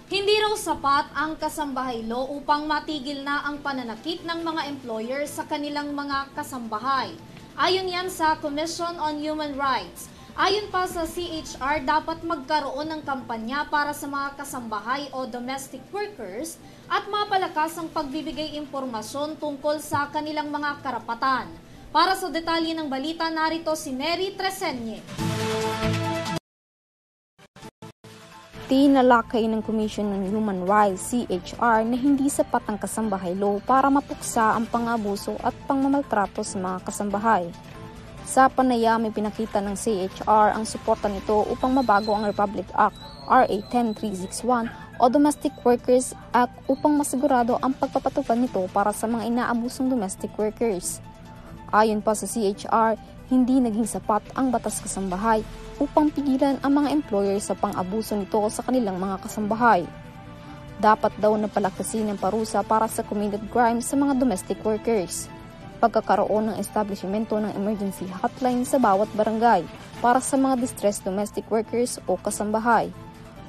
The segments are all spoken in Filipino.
Hindi raw sapat ang kasambahay law upang matigil na ang pananakit ng mga employer sa kanilang mga kasambahay. Ayon yan sa Commission on Human Rights. Ayon pa sa CHR, dapat magkaroon ng kampanya para sa mga kasambahay o domestic workers at mapalakas ang pagbibigay impormasyon tungkol sa kanilang mga karapatan. Para sa detalye ng balita, narito si Mary Tresenye. Tinalakay ng Commission on Human Rights, CHR, na hindi sapat ang kasambahay law para matuksa ang pang-abuso at pangmamaltrato sa mga kasambahay. Sa panayam, pinakita ng CHR ang suporta nito upang mabago ang Republic Act RA 10361 o Domestic Workers Act upang masigurado ang pagpapatupad nito para sa mga inaabusong domestic workers. Ayon pa sa CHR, hindi naging sapat ang batas kasambahay upang pigilan ang mga employer sa pang-abuso nito sa kanilang mga kasambahay. Dapat daw na palakasin ang parusa para sa committed crimes sa mga domestic workers. Pagkakaroon ng establishmento ng emergency hotline sa bawat barangay para sa mga distressed domestic workers o kasambahay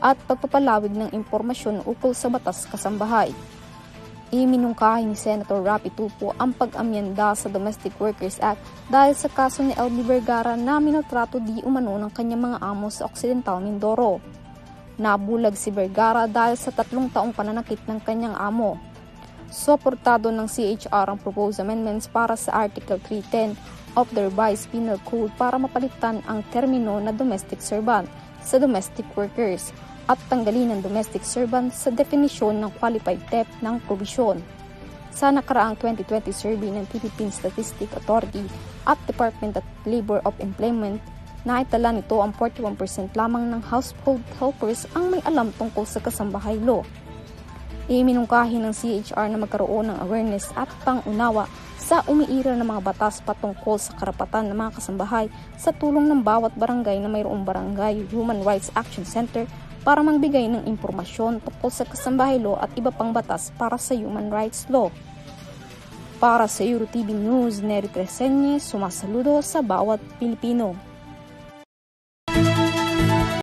at pagpapalawig ng impormasyon ukol sa batas kasambahay. Iminungkahi ni Senator Rapi Tulfo ang pag-amyenda sa Domestic Workers Act dahil sa kaso ni LB Vergara na minaltrato di umano ng kanyang mga amo sa Occidental Mindoro. Nabulag si Vergara dahil sa 3 taong pananakit ng kanyang amo. Suportado ng CHR ang proposed amendments para sa Article 310 of the Revised Penal Code para mapalitan ang termino na domestic servant sa domestic workers at tanggalin ng domestic servant sa definisyon ng qualified theft ng probisyon. Sa nakaraang 2020 survey ng Philippine Statistics Authority at Department of Labor of Employment, naitala nito ang 41% lamang ng household helpers ang may alam tungkol sa kasambahay law. Iminungkahi ng CHR na magkaroon ng awareness at pang-unawa sa umiiral ng mga batas patungkol sa karapatan ng mga kasambahay sa tulong ng bawat barangay na mayroong Barangay Human Rights Action Center para magbigay ng impormasyon tungkol sa kasambahay law at iba pang batas para sa human rights law. Para sa EuroTV News, Nery Tresenye, sumasaludo sa bawat Pilipino.